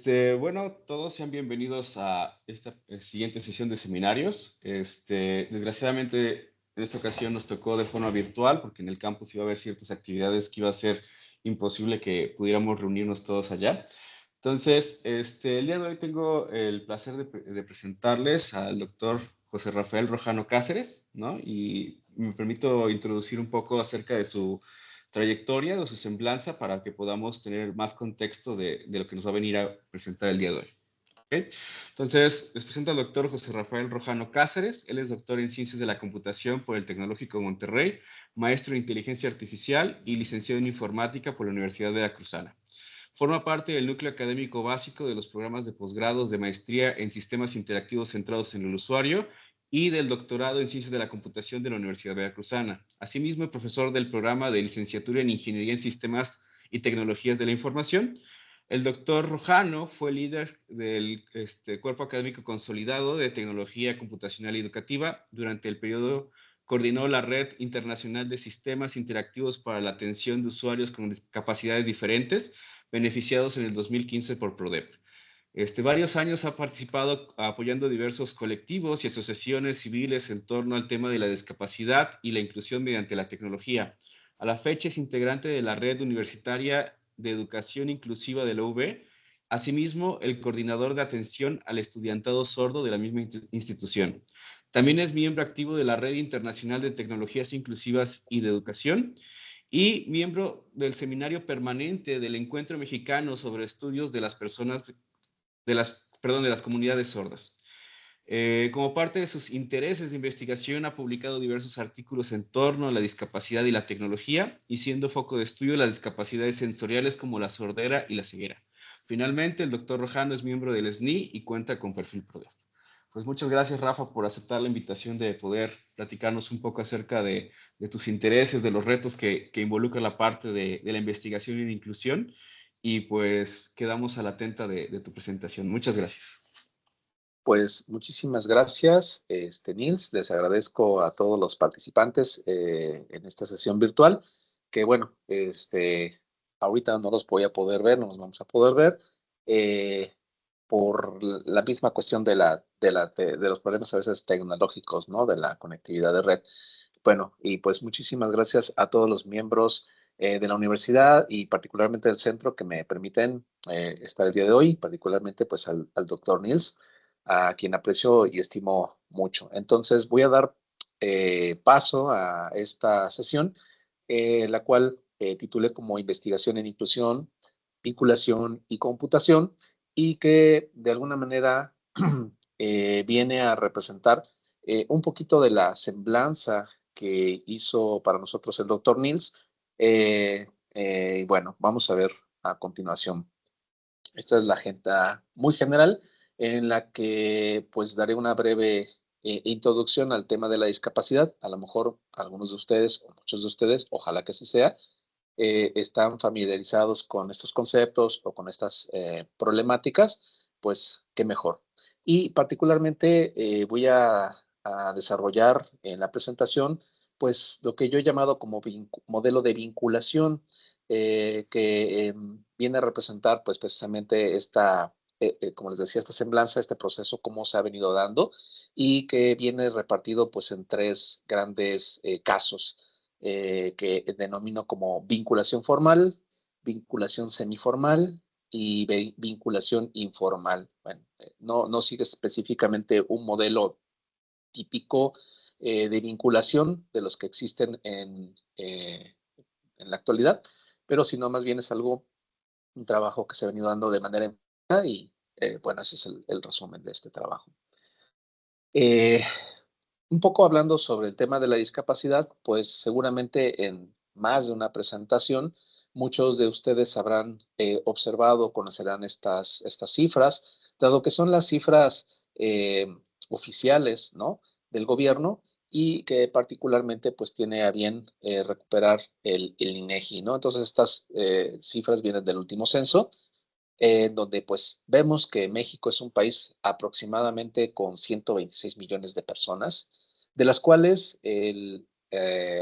Bueno, todos sean bienvenidos a esta siguiente sesión de seminarios. Desgraciadamente, en esta ocasión nos tocó de forma virtual porque en el campus iba a haber ciertas actividades que iba a ser imposible que pudiéramos reunirnos todos allá. Entonces, el día de hoy tengo el placer de presentarles al doctor José Rafael Rojano Cáceres, ¿no? Y me permito introducir un poco acerca de su trayectoria, de su semblanza, para que podamos tener más contexto de lo que nos va a venir a presentar el día de hoy. ¿Okay? Entonces, les presento al doctor José Rafael Rojano Cáceres. Él es doctor en Ciencias de la Computación por el Tecnológico de Monterrey, maestro en Inteligencia Artificial y licenciado en Informática por la Universidad Veracruzana. Forma parte del núcleo académico básico de los programas de posgrados de maestría en sistemas interactivos centrados en el usuario y del doctorado en Ciencias de la Computación de la Universidad Veracruzana. Asimismo, es profesor del programa de licenciatura en Ingeniería en Sistemas y Tecnologías de la Información. El doctor Rojano fue líder del Cuerpo Académico Consolidado de Tecnología Computacional y Educativa. Durante el periodo coordinó la Red Internacional de Sistemas Interactivos para la Atención de Usuarios con Capacidades Diferentes, beneficiados en el 2015 por PRODEP. Varios años ha participado apoyando diversos colectivos y asociaciones civiles en torno al tema de la discapacidad y la inclusión mediante la tecnología. A la fecha es integrante de la Red Universitaria de Educación Inclusiva de la UB, asimismo el coordinador de atención al estudiantado sordo de la misma institución. También es miembro activo de la Red Internacional de Tecnologías Inclusivas y de Educación y miembro del Seminario Permanente del Encuentro Mexicano sobre Estudios de las Personas de las comunidades sordas. Como parte de sus intereses de investigación, ha publicado diversos artículos en torno a la discapacidad y la tecnología, y siendo foco de estudio las discapacidades sensoriales como la sordera y la ceguera. Finalmente, el doctor Rojano es miembro del SNI y cuenta con perfil PRODEF. Pues muchas gracias, Rafa, por aceptar la invitación de poder platicarnos un poco acerca de tus intereses, de los retos que involucra la parte de la investigación y la inclusión. Y pues quedamos a la atenta de tu presentación. Muchas gracias. Pues muchísimas gracias, Nils. Les agradezco a todos los participantes en esta sesión virtual, que bueno, ahorita no los voy a poder ver, no los vamos a poder ver, por la misma cuestión de los problemas a veces tecnológicos, ¿no? De la conectividad de red. Bueno, y pues muchísimas gracias a todos los miembros de la universidad y particularmente del centro que me permiten estar el día de hoy, particularmente pues al doctor Nils, a quien aprecio y estimo mucho. Entonces voy a dar paso a esta sesión, la cual titulé como Investigación en Inclusión, Vinculación y Computación, y que de alguna manera viene a representar un poquito de la semblanza que hizo para nosotros el doctor Nils. Bueno, vamos a ver a continuación. Esta es la agenda muy general en la que pues daré una breve introducción al tema de la discapacidad. A lo mejor algunos de ustedes o muchos de ustedes, ojalá que así sea, están familiarizados con estos conceptos o con estas problemáticas, pues qué mejor. Y particularmente voy a desarrollar en la presentación pues lo que yo he llamado como modelo de vinculación, que viene a representar pues precisamente esta, como les decía, esta semblanza, este proceso, cómo se ha venido dando y que viene repartido pues en tres grandes casos que denomino como vinculación formal, vinculación semiformal y vinculación informal. Bueno, no sigue específicamente un modelo típico de vinculación de los que existen en la actualidad, pero sino más bien es algo, un trabajo que se ha venido dando de manera empírica y bueno, ese es el resumen de este trabajo. Eh, un poco hablando sobre el tema de la discapacidad, pues seguramente en más de una presentación, muchos de ustedes habrán observado, conocerán estas cifras, dado que son las cifras oficiales, ¿no? Del gobierno y que particularmente pues tiene a bien recuperar el INEGI, ¿no? Entonces estas cifras vienen del último censo, donde pues vemos que México es un país aproximadamente con 126 millones de personas, de las cuales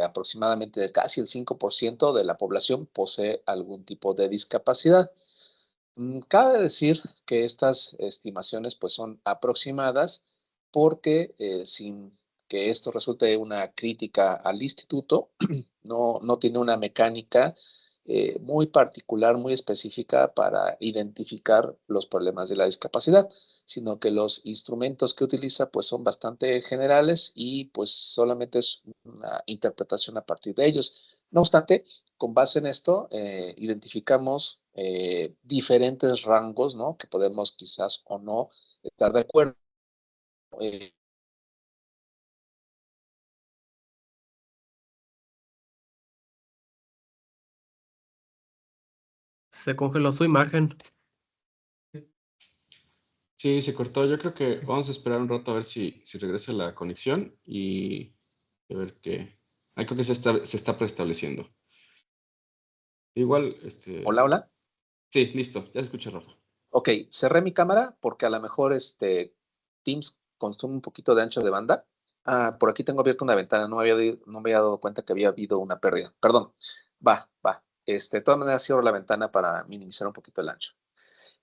aproximadamente casi el 5% de la población posee algún tipo de discapacidad. Cabe decir que estas estimaciones pues son aproximadas porque sin que esto resulte una crítica al instituto, no tiene una mecánica muy particular, muy específica para identificar los problemas de la discapacidad, sino que los instrumentos que utiliza pues son bastante generales y pues solamente es una interpretación a partir de ellos. No obstante, con base en esto, identificamos diferentes rangos, ¿no? Que podemos quizás o no estar de acuerdo. Eh, Se congeló su imagen. Sí, se cortó. Yo creo que vamos a esperar un rato a ver si regresa la conexión y a ver qué. Ahí creo que se está preestableciendo. Igual, Hola, hola. sí, listo, ya se escucha, Rafa. Ok, cerré mi cámara porque a lo mejor Teams consume un poquito de ancho de banda. Por aquí tengo abierta una ventana, no me había dado cuenta que había habido una pérdida. Perdón, va. De todas maneras cierro la ventana para minimizar un poquito el ancho.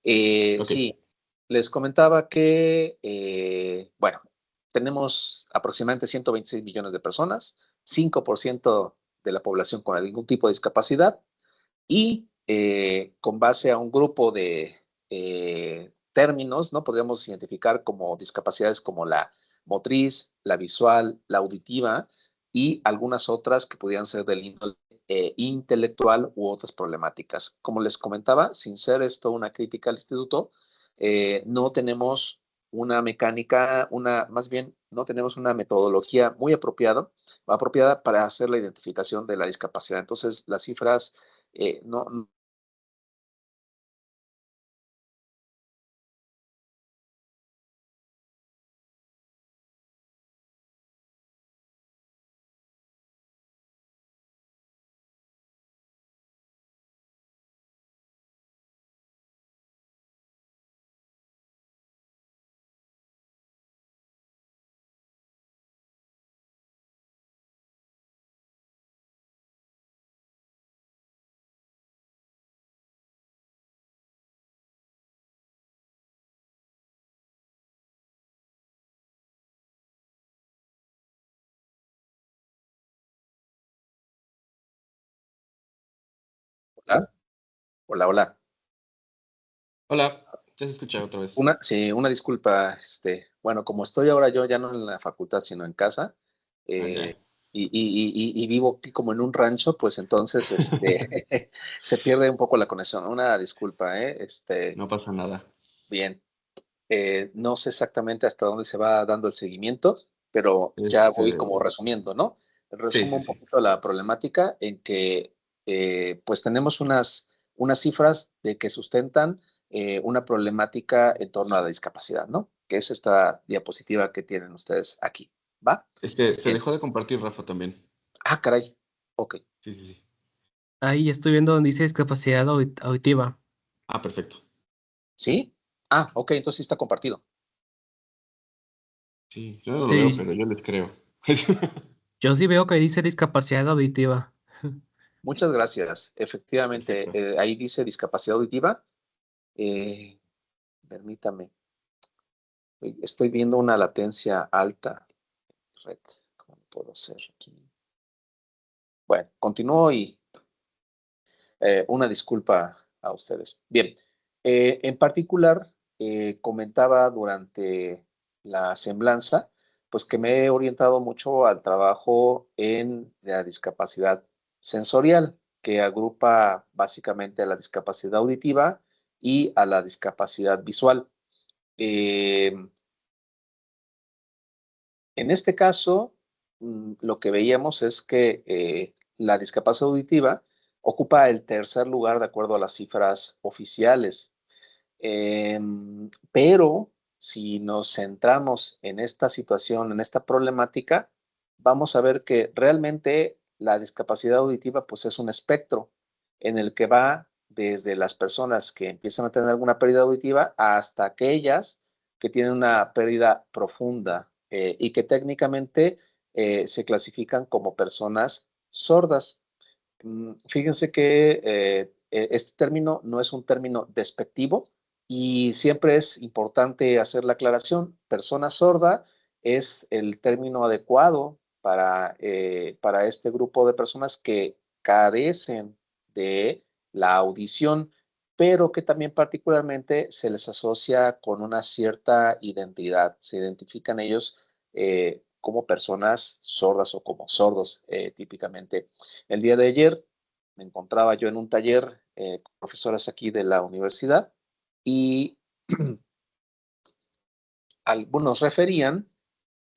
Ok. Sí, les comentaba que, bueno, tenemos aproximadamente 126 millones de personas, 5% de la población con algún tipo de discapacidad y con base a un grupo de términos, ¿no? Podríamos identificar como discapacidades como la motriz, la visual, la auditiva y algunas otras que pudieran ser del índole intelectual u otras problemáticas. Como les comentaba, sin ser esto una crítica al instituto, no tenemos una mecánica, más bien, no tenemos una metodología muy apropiada para hacer la identificación de la discapacidad. Entonces, las cifras no. Hola, hola. Hola, ya se escucha otra vez. Sí, una disculpa, bueno, como estoy ahora yo ya no en la facultad, sino en casa, Ah, ya. y vivo aquí como en un rancho, pues entonces, se pierde un poco la conexión. Una disculpa, No pasa nada. bien. No sé exactamente hasta dónde se va dando el seguimiento, pero ya voy Este, como resumiendo, ¿no? sí, Resumo sí, un sí. poquito la problemática en que pues tenemos unas cifras de que sustentan una problemática en torno a la discapacidad, ¿no? Que es esta diapositiva que tienen ustedes aquí, ¿va? Se Bien. dejó de compartir, Rafa, también. Caray. Ok. Sí, sí, sí. Ahí estoy viendo donde dice discapacidad auditiva. Ah, perfecto. ¿Sí? Ok, entonces sí está compartido. Sí, yo no lo veo, Sí, pero yo les creo. yo sí veo que dice discapacidad auditiva. Muchas gracias. Efectivamente, Perfecto. ahí dice discapacidad auditiva. Eh, Permítame. Estoy viendo una latencia alta. Red, ¿cómo lo puedo hacer aquí? Bueno, continúo y una disculpa a ustedes. Bien, en particular, comentaba durante la semblanza, pues que me he orientado mucho al trabajo en la discapacidad sensorial, que agrupa básicamente a la discapacidad auditiva y a la discapacidad visual. Eh, En este caso, lo que veíamos es que la discapacidad auditiva ocupa el tercer lugar de acuerdo a las cifras oficiales. Pero si nos centramos en esta situación, en esta problemática, vamos a ver que realmente la discapacidad auditiva pues es un espectro en el que va desde las personas que empiezan a tener alguna pérdida auditiva hasta aquellas que tienen una pérdida profunda y que técnicamente se clasifican como personas sordas. Fíjense que Este término no es un término despectivo y siempre es importante hacer la aclaración. Persona sorda es el término adecuado para este grupo de personas que carecen de la audición, pero que también particularmente se les asocia con una cierta identidad. Se identifican ellos como personas sordas o como sordos típicamente. El día de ayer me encontraba yo en un taller con profesores aquí de la universidad y algunos referían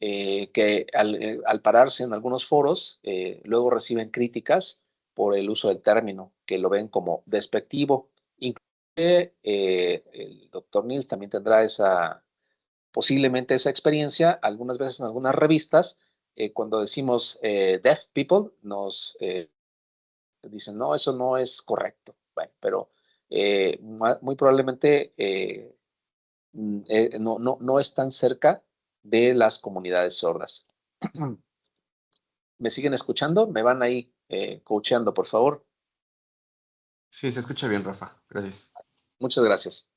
que al pararse en algunos foros, luego reciben críticas por el uso del término, que lo ven como despectivo. Inclusive el doctor Nils también tendrá posiblemente esa experiencia. Algunas veces en algunas revistas, cuando decimos deaf people, nos dicen, no, eso no es correcto. Bueno, pero muy probablemente no están cerca de las comunidades sordas. ¿Me siguen escuchando? ¿Me van ahí coacheando, por favor? Sí, se escucha bien, Rafa. Gracias. Muchas gracias.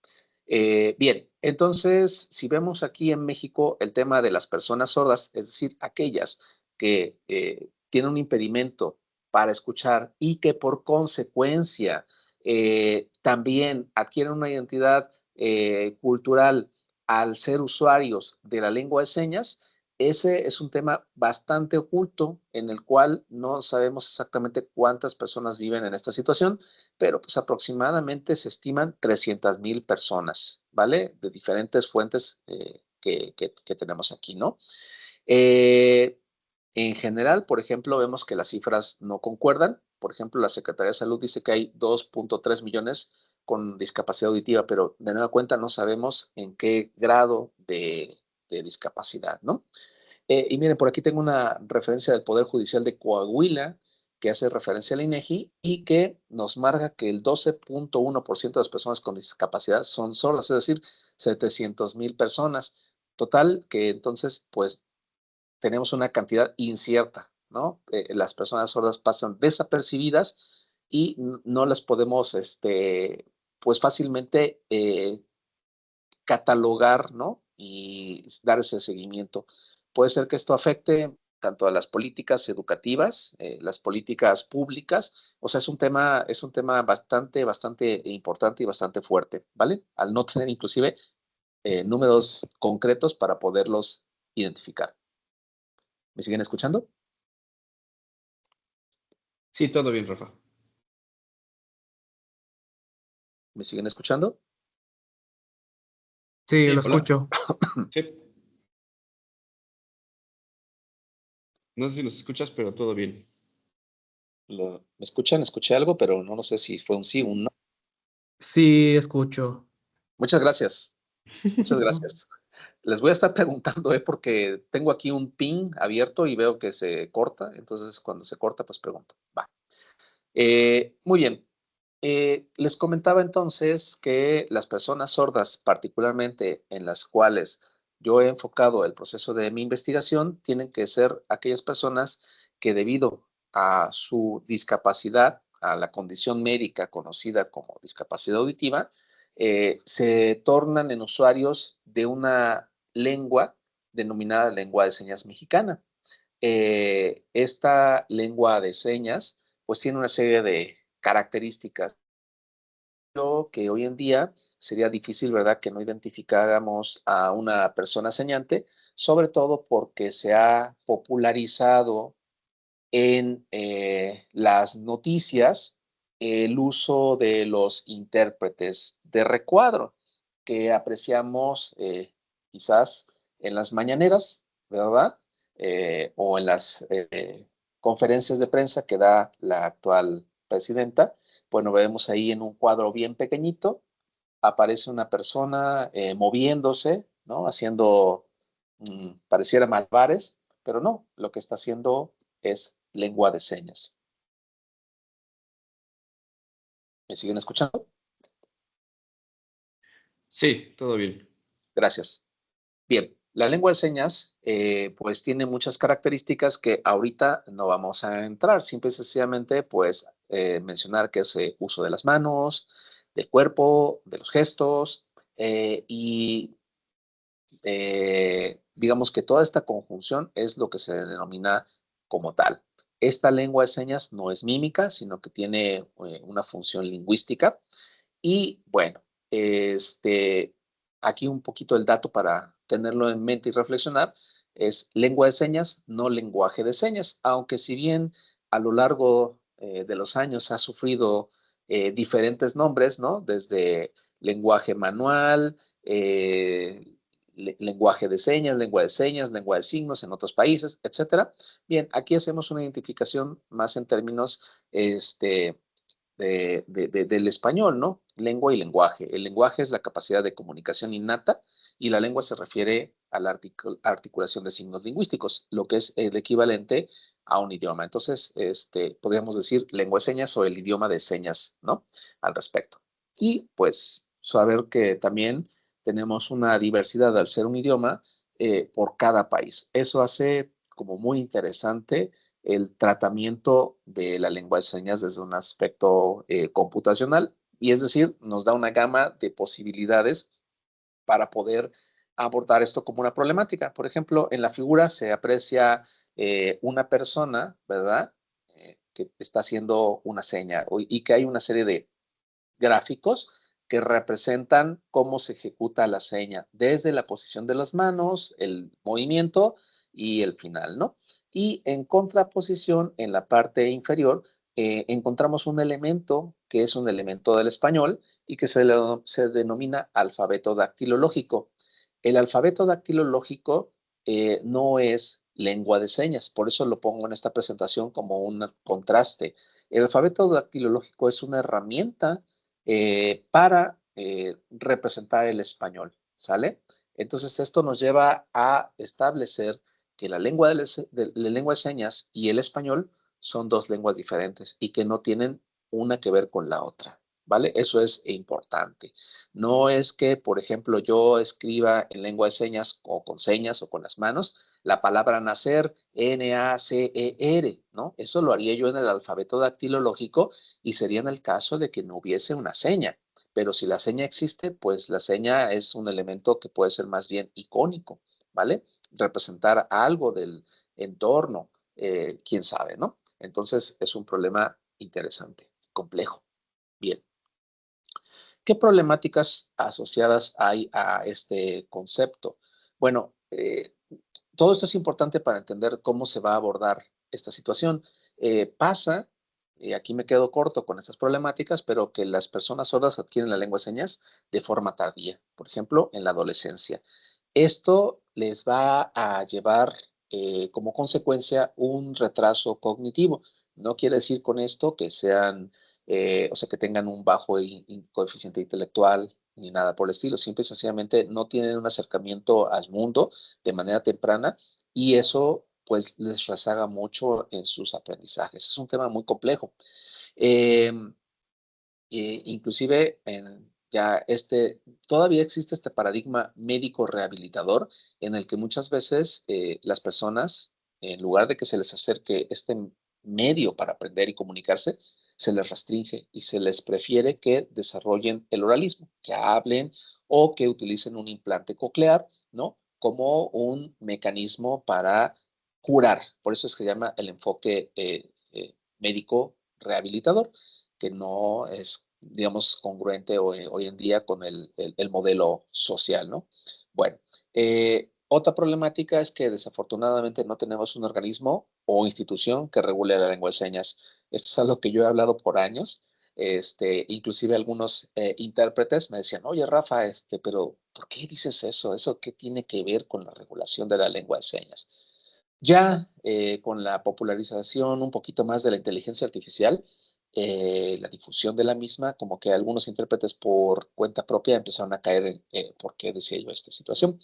Bien, entonces, si vemos aquí en México el tema de las personas sordas, es decir, aquellas que tienen un impedimento para escuchar y que por consecuencia también adquieren una identidad cultural al ser usuarios de la lengua de señas, ese es un tema bastante oculto en el cual no sabemos exactamente cuántas personas viven en esta situación, pero pues aproximadamente se estiman 300,000 personas, ¿vale? De diferentes fuentes que tenemos aquí, ¿no? En general, por ejemplo, vemos que las cifras no concuerdan. Por ejemplo, la Secretaría de Salud dice que hay 2.3 millones con discapacidad auditiva, pero de nueva cuenta no sabemos en qué grado de discapacidad, ¿no? Y miren, por aquí tengo una referencia del Poder Judicial de Coahuila que hace referencia al INEGI y que nos marca que el 12.1% de las personas con discapacidad son sordas, es decir, 700,000 personas. Total, que entonces, pues, tenemos una cantidad incierta, ¿no? Las personas sordas pasan desapercibidas y no las podemos, pues, fácilmente catalogar, ¿no? Y dar ese seguimiento. Puede ser que esto afecte tanto a las políticas educativas, las políticas públicas, o sea, es un tema bastante importante y bastante fuerte, ¿vale? Al no tener inclusive números concretos para poderlos identificar. ¿Me siguen escuchando? Sí, todo bien, Rafa. ¿Me siguen escuchando? Sí, Sí, lo hola. escucho. Sí. No sé si nos escuchas, pero todo bien. ¿Me escuchan? Escuché algo, pero no sé si fue un sí o un no. Sí, escucho. Muchas gracias. Muchas gracias. Les voy a estar preguntando, porque tengo aquí un ping abierto y veo que se corta. Entonces, cuando se corta, pues pregunto. Va. Muy bien. Les comentaba entonces que las personas sordas, particularmente en las cuales yo he enfocado el proceso de mi investigación, tienen que ser aquellas personas que debido a su discapacidad, a la condición médica conocida como discapacidad auditiva, se tornan en usuarios de una lengua denominada lengua de señas mexicana. Esta lengua de señas pues tiene una serie de características que hoy en día sería difícil, ¿verdad?, que no identificáramos a una persona señante, sobre todo porque se ha popularizado en las noticias el uso de los intérpretes de recuadro que apreciamos quizás en las mañaneras, ¿verdad? O en las conferencias de prensa que da la actual presidenta. Bueno, vemos ahí en un cuadro bien pequeñito, aparece una persona moviéndose, ¿no? Haciendo, pareciera malabares, pero no, lo que está haciendo es lengua de señas. ¿Me siguen escuchando? Sí, todo bien. Gracias. Bien, la lengua de señas pues tiene muchas características que ahorita no vamos a entrar. Simple y sencillamente pues mencionar, que es uso de las manos, del cuerpo, de los gestos, y digamos que toda esta conjunción es lo que se denomina como tal. Esta lengua de señas no es mímica, sino que tiene una función lingüística. Y bueno, aquí un poquito el dato para tenerlo en mente y reflexionar, es lengua de señas, no lenguaje de señas, aunque si bien a lo largo de los años ha sufrido diferentes nombres, ¿no? Desde lenguaje manual, lenguaje de señas, lengua de signos en otros países, etcétera. Bien, aquí hacemos una identificación más en términos del español, ¿no? Lengua y lenguaje. El lenguaje es la capacidad de comunicación innata y la lengua se refiere a la articulación de signos lingüísticos, lo que es el equivalente a un idioma. Entonces, podríamos decir lengua de señas o el idioma de señas, ¿no? Al respecto. Y pues saber que también tenemos una diversidad al ser un idioma por cada país. Eso hace como muy interesante el tratamiento de la lengua de señas desde un aspecto computacional, y es decir, nos da una gama de posibilidades para poder abordar esto como una problemática. Por ejemplo, en la figura se aprecia una persona, ¿verdad? Que está haciendo una seña y que hay una serie de gráficos que representan cómo se ejecuta la seña, desde la posición de las manos, el movimiento y el final, ¿no? Y en contraposición, en la parte inferior, encontramos un elemento que es un elemento del español y que se denomina alfabeto dactilológico. El alfabeto dactilológico no es lengua de señas, por eso lo pongo en esta presentación como un contraste. El alfabeto dactilológico es una herramienta para representar el español, ¿sale? Entonces esto nos lleva a establecer que la lengua la lengua de señas y el español son dos lenguas diferentes y que no tienen una que ver con la otra, ¿vale? Eso es importante. No es que, por ejemplo, yo escriba en lengua de señas o con señas o con las manos la palabra nacer, N-A-C-E-R, ¿no? Eso lo haría yo en el alfabeto dactilológico y sería en el caso de que no hubiese una seña. Pero si la seña existe, pues la seña es un elemento que puede ser más bien icónico, ¿vale? Representar algo del entorno, quién sabe, ¿no? Entonces es un problema interesante, complejo. Bien. ¿Qué problemáticas asociadas hay a este concepto? Bueno, todo esto es importante para entender cómo se va a abordar esta situación. Pasa, y aquí me quedo corto con estas problemáticas, pero que las personas sordas adquieren la lengua de señas de forma tardía, por ejemplo, en la adolescencia. Esto les va a llevar como consecuencia un retraso cognitivo. No quiere decir con esto que sean, o sea, que tengan un bajo coeficiente intelectual ni nada por el estilo. Simple y sencillamente no tienen un acercamiento al mundo de manera temprana y eso pues les rezaga mucho en sus aprendizajes. Es un tema muy complejo. Eh, inclusive ya todavía existe este paradigma médico rehabilitador en el que muchas veces las personas, en lugar de que se les acerque este medio para aprender y comunicarse, se les restringe y se les prefiere que desarrollen el oralismo, que hablen o que utilicen un implante coclear, ¿no? Como un mecanismo para curar. Por eso es que se llama el enfoque médico rehabilitador, que no es, digamos, congruente hoy en día con el modelo social, ¿no? Bueno, otra problemática es que desafortunadamente no tenemos un organismo o institución que regule la lengua de señas. Esto es algo que yo he hablado por años. Inclusive algunos intérpretes me decían, oye Rafa, pero ¿por qué dices eso? ¿Eso qué tiene que ver con la regulación de la lengua de señas? Ya con la popularización un poquito más de la inteligencia artificial, la difusión de la misma, como que algunos intérpretes por cuenta propia empezaron a caer en por qué decía yo esta situación.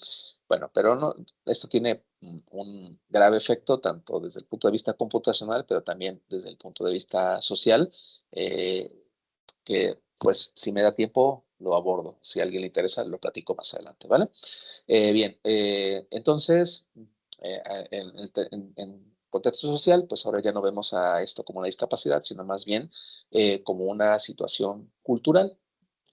Bueno, pero no, esto tiene un grave efecto tanto desde el punto de vista computacional, pero también desde el punto de vista social, eh, que pues si me da tiempo lo abordo. Si a alguien le interesa, lo platico más adelante, ¿vale? Bien, entonces, en contexto social, pues ahora ya no vemos a esto como una discapacidad, sino más bien como una situación cultural.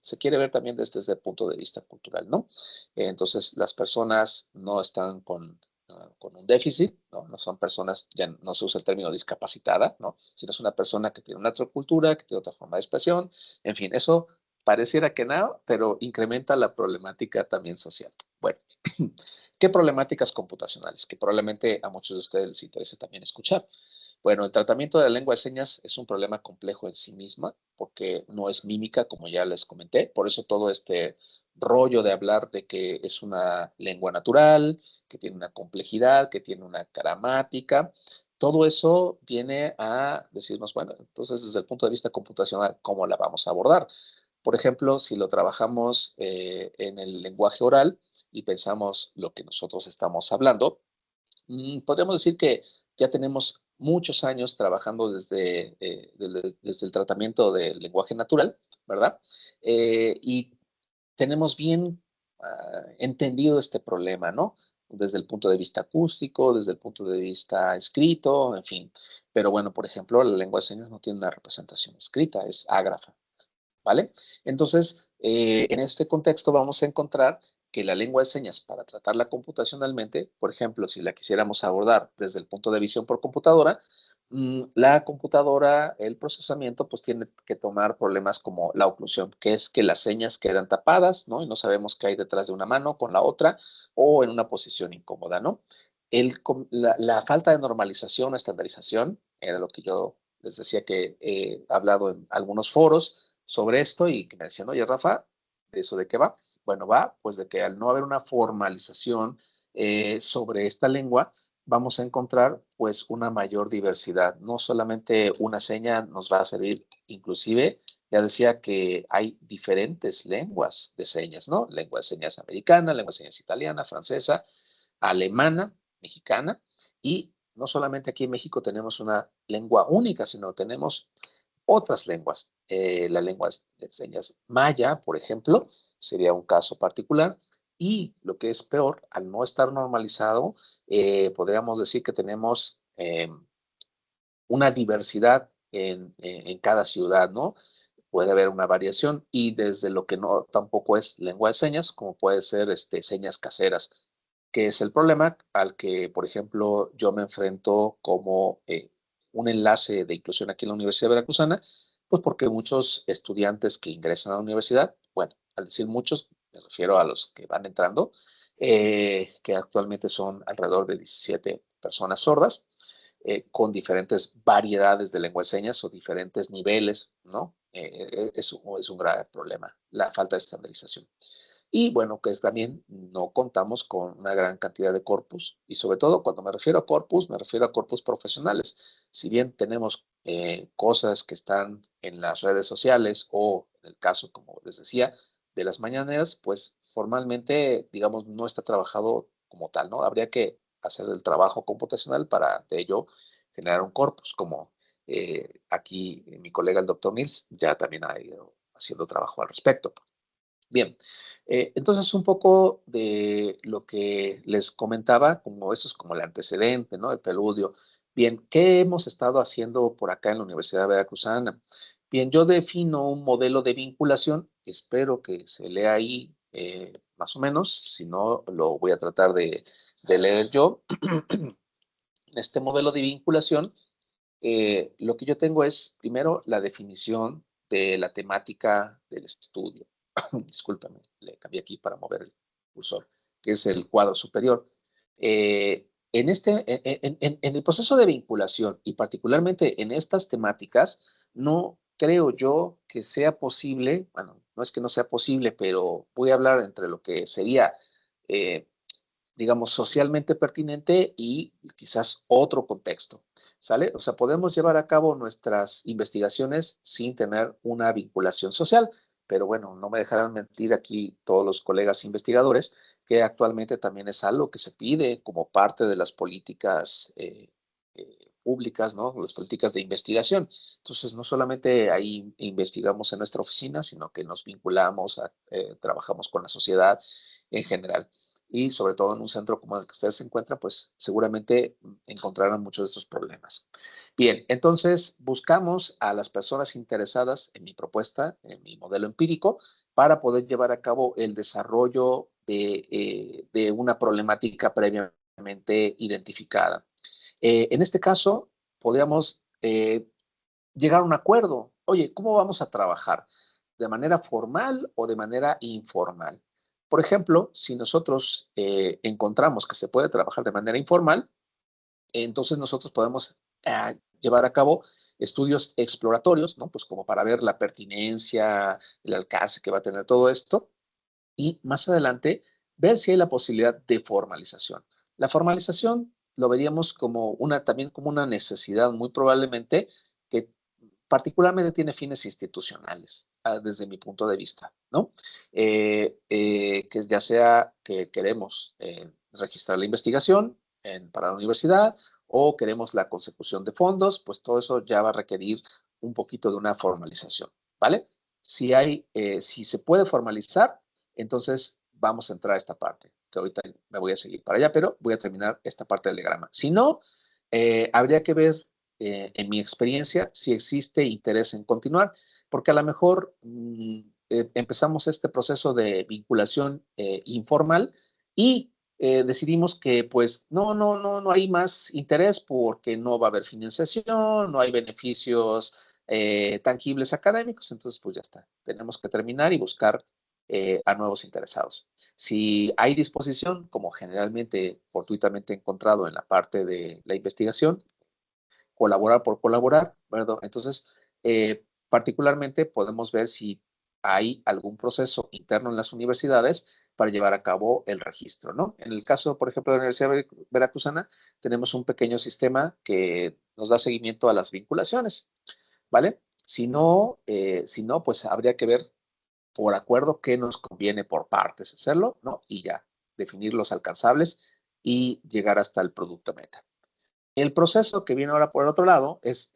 Se quiere ver también desde el punto de vista cultural, ¿no? Entonces, las personas no están con un déficit, ¿no? No son personas, ya no se usa el término discapacitada, ¿no? Sino es una persona que tiene una otra cultura, que tiene otra forma de expresión, en fin, eso pareciera que nada, pero incrementa la problemática también social. Bueno, ¿qué problemáticas computacionales? Que probablemente a muchos de ustedes les interese también escuchar. Bueno, el tratamiento de la lengua de señas es un problema complejo en sí misma, porque no es mímica, como ya les comenté. Por eso todo este rollo de hablar de que es una lengua natural, que tiene una complejidad, que tiene una gramática, todo eso viene a decirnos, bueno, entonces desde el punto de vista computacional, ¿cómo la vamos a abordar? Por ejemplo, si lo trabajamos en el lenguaje oral y pensamos lo que nosotros estamos hablando, podríamos decir que ya tenemos muchos años trabajando desde el tratamiento del lenguaje natural, ¿verdad? Y tenemos bien entendido este problema, ¿no? Desde el punto de vista acústico, desde el punto de vista escrito, en fin. Pero bueno, por ejemplo, la lengua de señas no tiene una representación escrita, es ágrafa. ¿Vale? Entonces, en este contexto vamos a encontrar que la lengua de señas, para tratarla computacionalmente, por ejemplo, si la quisiéramos abordar desde el punto de visión por computadora, la computadora, el procesamiento, pues tiene que tomar problemas como la oclusión, que es que las señas quedan tapadas, ¿no? Y no sabemos qué hay detrás de una mano con la otra o en una posición incómoda, ¿no? La falta de normalización o estandarización era lo que yo les decía que he hablado en algunos foros sobre esto y que me decían, oye, Rafa, ¿de eso de qué va? Bueno, va pues de que al no haber una formalización sobre esta lengua, vamos a encontrar pues una mayor diversidad. No solamente una seña nos va a servir, inclusive ya decía que hay diferentes lenguas de señas, ¿no? Lengua de señas americana, lengua de señas italiana, francesa, alemana, mexicana, y no solamente aquí en México tenemos una lengua única, sino tenemos otras lenguas. La lengua de señas maya, por ejemplo, sería un caso particular. Y lo que es peor, al no estar normalizado, podríamos decir que tenemos una diversidad en cada ciudad, ¿no? Puede haber una variación y desde lo que no tampoco es lengua de señas, como puede ser señas caseras, que es el problema al que, por ejemplo, yo me enfrento como un enlace de inclusión aquí en la Universidad Veracruzana, pues porque muchos estudiantes que ingresan a la universidad, bueno, al decir muchos, me refiero a los que van entrando, que actualmente son alrededor de 17 personas sordas, con diferentes variedades de lengua de señas o diferentes niveles, ¿no? Es un grave problema, la falta de estandarización. Y bueno, que es también no contamos con una gran cantidad de corpus y sobre todo cuando me refiero a corpus profesionales. Si bien tenemos cosas que están en las redes sociales o en el caso, como les decía, de las mañaneras, pues formalmente, digamos, no está trabajado como tal, ¿no? Habría que hacer el trabajo computacional para de ello generar un corpus, como aquí mi colega el doctor Nils ya también ha ido haciendo trabajo al respecto. Bien, entonces un poco de lo que les comentaba, como eso es como el antecedente, ¿no? El preludio. Bien, ¿qué hemos estado haciendo por acá en la Universidad Veracruzana? Bien, yo defino un modelo de vinculación, espero que se lea ahí más o menos, si no lo voy a tratar de leer yo. Este modelo de vinculación, lo que yo tengo es primero la definición de la temática del estudio. Discúlpame, le cambié aquí para mover el cursor, que es el cuadro superior. En el proceso de vinculación y particularmente en estas temáticas, no creo yo que sea posible, bueno, no es que no sea posible, pero voy a hablar entre lo que sería, eh, digamos, socialmente pertinente y quizás otro contexto, ¿sale? O sea, podemos llevar a cabo nuestras investigaciones sin tener una vinculación social, pero bueno, no me dejarán mentir aquí todos los colegas investigadores que actualmente también es algo que se pide como parte de las políticas públicas, ¿no? Las políticas de investigación. Entonces, no solamente ahí investigamos en nuestra oficina, sino que nos vinculamos, trabajamos con la sociedad en general. y sobre todo en un centro como el que ustedes se encuentran, pues seguramente encontrarán muchos de estos problemas. Bien, entonces buscamos a las personas interesadas en mi propuesta, en mi modelo empírico, para poder llevar a cabo el desarrollo de una problemática previamente identificada. En este caso, podríamos llegar a un acuerdo. Oye, ¿cómo vamos a trabajar? ¿De manera formal o de manera informal? Por ejemplo, si nosotros encontramos que se puede trabajar de manera informal, entonces nosotros podemos llevar a cabo estudios exploratorios, ¿no? Pues como para ver la pertinencia, el alcance que va a tener todo esto, y más adelante ver si hay la posibilidad de formalización. La formalización lo veríamos como también como una necesidad, muy probablemente, que particularmente tiene fines institucionales, desde mi punto de vista, ¿no? Que ya sea que queremos registrar la investigación para la universidad o queremos la consecución de fondos, pues todo eso ya va a requerir un poquito de una formalización, ¿vale? Si se puede formalizar, entonces vamos a entrar a esta parte, que ahorita me voy a seguir para allá, pero voy a terminar esta parte del diagrama. Si no, habría que ver en mi experiencia si existe interés en continuar, porque a lo mejor empezamos este proceso de vinculación informal y decidimos que pues no hay más interés porque no va a haber financiación, no hay beneficios tangibles académicos, entonces pues ya está, tenemos que terminar y buscar a nuevos interesados. Si hay disposición, como generalmente fortuitamente he encontrado en la parte de la investigación, colaborar por colaborar, ¿verdad? Entonces, particularmente podemos ver si hay algún proceso interno en las universidades para llevar a cabo el registro, ¿no? En el caso, por ejemplo, de la Universidad Veracruzana, tenemos un pequeño sistema que nos da seguimiento a las vinculaciones, ¿vale? Si no, pues habría que ver por acuerdo qué nos conviene por partes hacerlo, ¿no? Y ya, definir los alcanzables y llegar hasta el producto meta. El proceso que viene ahora por el otro lado es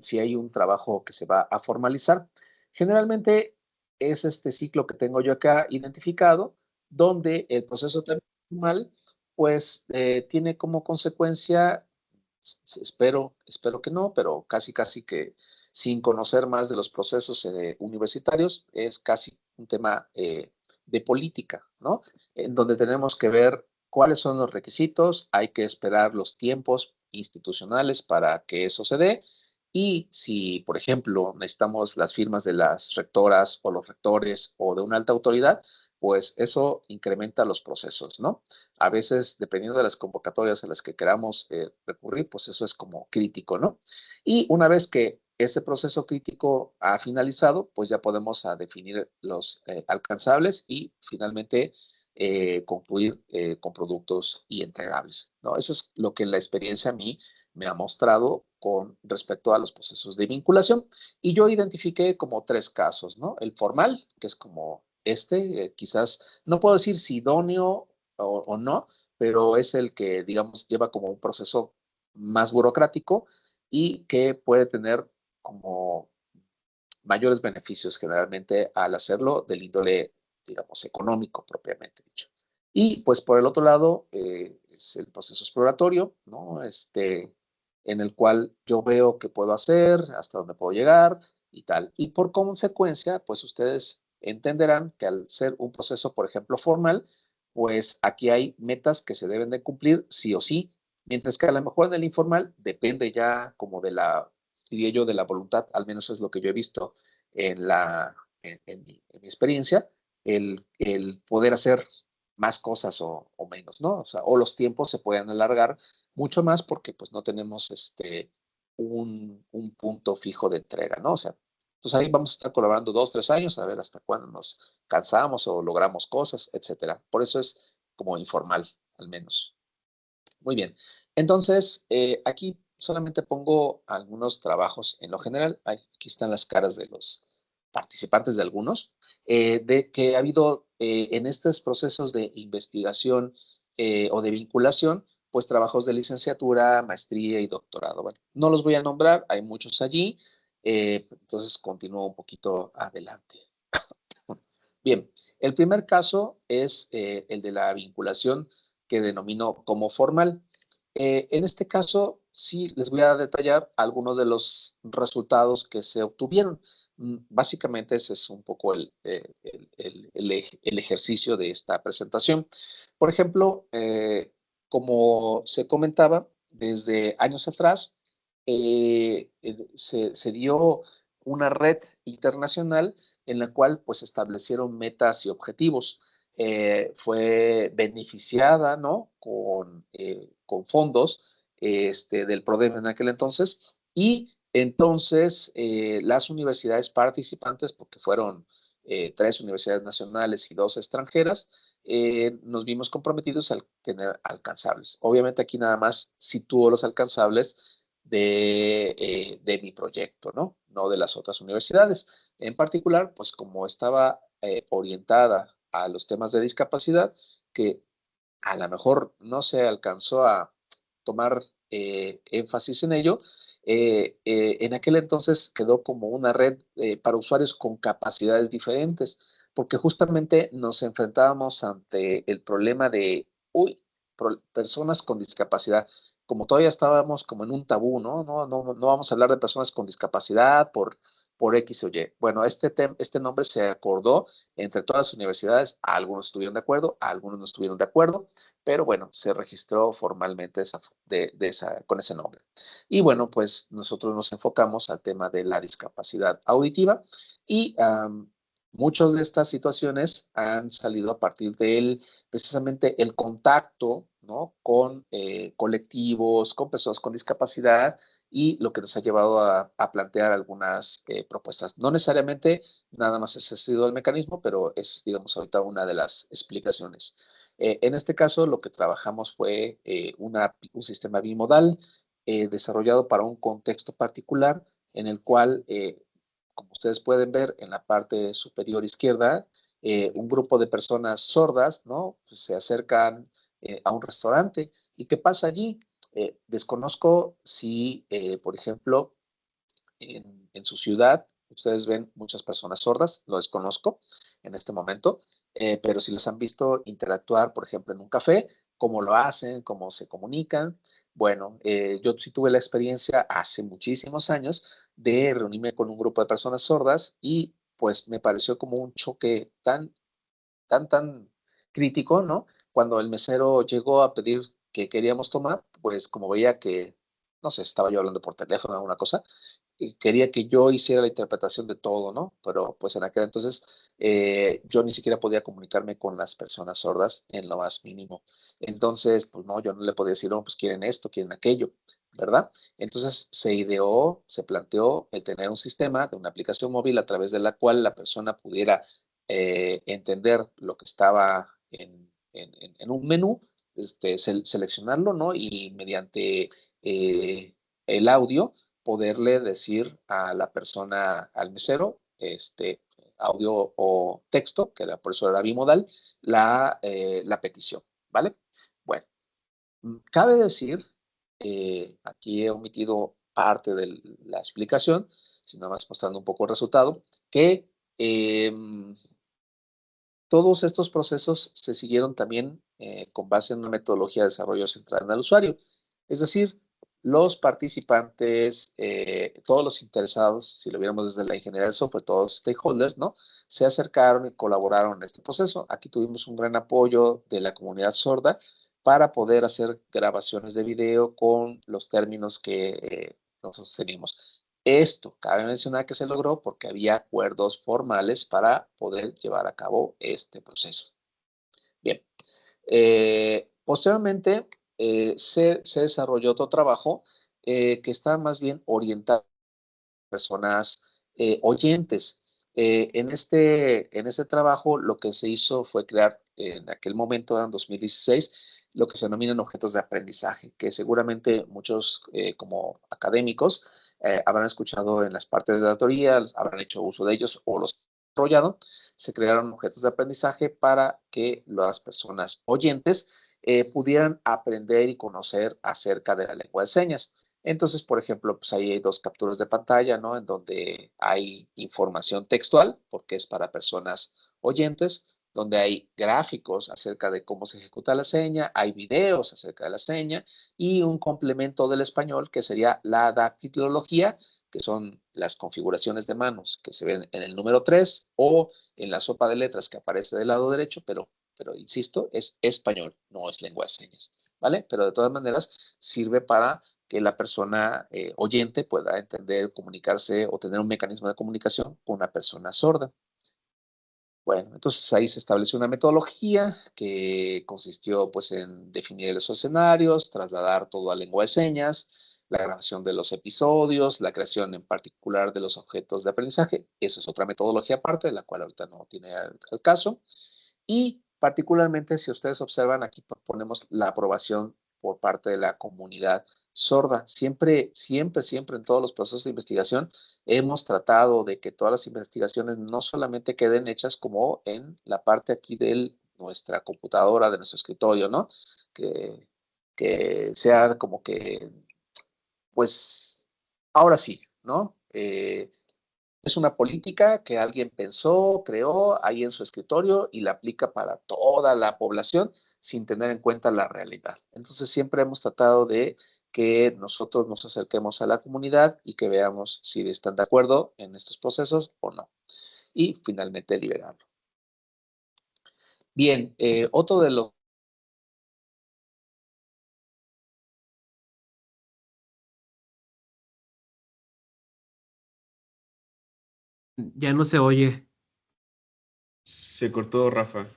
si hay un trabajo que se va a formalizar. Generalmente es este ciclo que tengo yo acá identificado, donde el proceso formal, pues tiene como consecuencia, espero que no, pero casi que sin conocer más de los procesos universitarios, es casi un tema de política, ¿no? En donde tenemos que ver cuáles son los requisitos, hay que esperar los tiempos institucionales para que eso se dé. Y si, por ejemplo, necesitamos las firmas de las rectoras o los rectores o de una alta autoridad, pues eso incrementa los procesos, ¿no? A veces, dependiendo de las convocatorias a las que queramos recurrir, pues eso es como crítico, ¿no? Y una vez que ese proceso crítico ha finalizado, pues ya podemos definir los alcanzables y finalmente concluir con productos y entregables, ¿no? Eso es lo que la experiencia a mí me ha mostrado con respecto a los procesos de vinculación. Y yo identifiqué como 3 casos, ¿no? El formal, que es como quizás, no puedo decir si idóneo o no, pero es el que, digamos, lleva como un proceso más burocrático y que puede tener como mayores beneficios generalmente al hacerlo del índole, digamos, económico propiamente dicho. Y pues por el otro lado es el proceso exploratorio, ¿no? En el cual yo veo qué puedo hacer, hasta dónde puedo llegar y tal. Y por consecuencia, pues ustedes entenderán que al ser un proceso, por ejemplo, formal, pues aquí hay metas que se deben de cumplir sí o sí, mientras que a lo mejor en el informal depende ya como diría yo, de la voluntad, al menos es lo que yo he visto en mi experiencia, el poder hacer más cosas o menos, ¿no? O sea, o los tiempos se pueden alargar mucho más porque pues no tenemos un punto fijo de entrega, ¿no? O sea, pues ahí vamos a estar colaborando 2, 3 años a ver hasta cuándo nos cansamos o logramos cosas, etcétera. Por eso es como informal, al menos. Muy bien. Entonces, aquí solamente pongo algunos trabajos en lo general. Aquí están las caras de los participantes de algunos, de que ha habido en estos procesos de investigación o de vinculación, pues trabajos de licenciatura, maestría y doctorado. Bueno, no los voy a nombrar, hay muchos allí, entonces continúo un poquito adelante. Bien, el primer caso es el de la vinculación que denomino como formal. En este caso, sí les voy a detallar algunos de los resultados que se obtuvieron. Básicamente ese es un poco el ejercicio de esta presentación. Por ejemplo, como se comentaba, desde años atrás se dio una red internacional en la cual pues establecieron metas y objetivos. Fue beneficiada, ¿no? Con fondos del PRODEM en aquel entonces, y entonces las universidades participantes, porque fueron 3 universidades nacionales y 2 extranjeras, nos vimos comprometidos al tener alcanzables. Obviamente aquí nada más sitúo los alcanzables de mi proyecto, ¿no? No de las otras universidades. En particular, pues como estaba orientada a los temas de discapacidad, que a lo mejor no se alcanzó a tomar énfasis en ello, en aquel entonces quedó como una red para usuarios con capacidades diferentes, porque justamente nos enfrentábamos ante el problema de, personas con discapacidad. Como todavía estábamos como en un tabú, ¿no? No vamos a hablar de personas con discapacidad por X o Y. Bueno, este nombre se acordó entre todas las universidades. Algunos estuvieron de acuerdo, algunos no estuvieron de acuerdo, pero bueno, se registró formalmente con ese nombre. Y bueno, pues nosotros nos enfocamos al tema de la discapacidad auditiva y muchas de estas situaciones han salido a partir del precisamente el contacto, ¿no? Con colectivos, con personas con discapacidad, y lo que nos ha llevado a plantear algunas propuestas. No necesariamente nada más ese ha sido el mecanismo, pero es, digamos, ahorita una de las explicaciones. En este caso, lo que trabajamos fue un sistema bimodal desarrollado para un contexto particular en el cual, como ustedes pueden ver en la parte superior izquierda, un grupo de personas sordas, ¿no? Pues se acercan a un restaurante. ¿Y qué pasa allí? Desconozco si, por ejemplo, en su ciudad ustedes ven muchas personas sordas, lo desconozco en este momento, pero si les han visto interactuar, por ejemplo, en un café, cómo lo hacen, cómo se comunican. Bueno, yo sí tuve la experiencia hace muchísimos años de reunirme con un grupo de personas sordas y pues me pareció como un choque tan crítico, ¿no? Cuando el mesero llegó a pedir que queríamos tomar, pues como veía que, no sé, estaba yo hablando por teléfono o alguna cosa, y quería que yo hiciera la interpretación de todo, ¿no? Pero pues en aquel entonces yo ni siquiera podía comunicarme con las personas sordas en lo más mínimo. Entonces, pues no, yo no le podía decir, no, pues quieren esto, quieren aquello, ¿verdad? Entonces se ideó, se planteó el tener un sistema de una aplicación móvil a través de la cual la persona pudiera entender lo que estaba en un menú, seleccionarlo, ¿no? Y mediante el audio poderle decir a la persona, al mesero, audio o texto, que era, por eso era bimodal, la petición, ¿vale? Bueno, cabe decir, aquí he omitido parte de la explicación, sino más mostrando un poco el resultado, que todos estos procesos se siguieron también con base en una metodología de desarrollo centrada en el usuario. Es decir, los participantes, todos los interesados, si lo viéramos desde la ingeniería de software, todos los stakeholders, ¿no? Se acercaron y colaboraron en este proceso. Aquí tuvimos un gran apoyo de la comunidad sorda para poder hacer grabaciones de video con los términos que nosotros teníamos. Esto cabe mencionar que se logró porque había acuerdos formales para poder llevar a cabo este proceso. Bien, posteriormente se desarrolló otro trabajo que está más bien orientado a personas oyentes. En este trabajo lo que se hizo fue crear en aquel momento, en 2016, lo que se denominan objetos de aprendizaje, que seguramente muchos como académicos habrán escuchado en las partes de la teoría, habrán hecho uso de ellos o los desarrollado. Se crearon objetos de aprendizaje para que las personas oyentes pudieran aprender y conocer acerca de la lengua de señas. Entonces, por ejemplo, pues ahí hay 2 capturas de pantalla, ¿no? En donde hay información textual, porque es para personas oyentes, donde hay gráficos acerca de cómo se ejecuta la seña, hay videos acerca de la seña y un complemento del español que sería la dactilología, que son las configuraciones de manos que se ven en el número 3 o en la sopa de letras que aparece del lado derecho, pero insisto, es español, no es lengua de señas, ¿vale? Pero de todas maneras sirve para que la persona oyente pueda entender, comunicarse o tener un mecanismo de comunicación con una persona sorda. Bueno, entonces ahí se estableció una metodología que consistió pues en definir esos escenarios, trasladar todo a lengua de señas, la grabación de los episodios, la creación en particular de los objetos de aprendizaje. Eso es otra metodología aparte, de la cual ahorita no tiene el caso. Y particularmente, si ustedes observan, aquí ponemos la aprobación por parte de la comunidad sorda. Siempre, siempre, siempre en todos los procesos de investigación hemos tratado de que todas las investigaciones no solamente queden hechas como en la parte aquí de nuestra computadora, de nuestro escritorio, ¿no? Que sea como que, pues, ahora sí, ¿no? Es una política que alguien pensó, creó ahí en su escritorio y la aplica para toda la población sin tener en cuenta la realidad. Entonces siempre hemos tratado de que nosotros nos acerquemos a la comunidad y que veamos si están de acuerdo en estos procesos o no. Y finalmente liberarlo. Bien, otro de los... Ya no se oye. Se cortó, Rafa.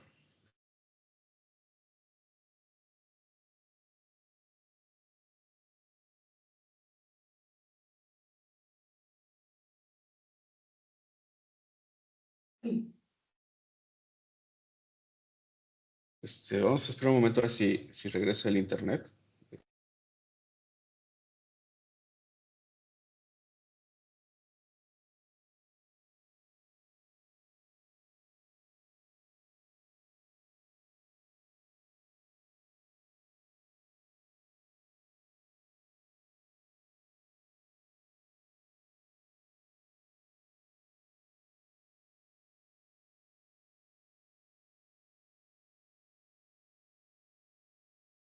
Vamos a esperar un momento a ver si regresa el internet.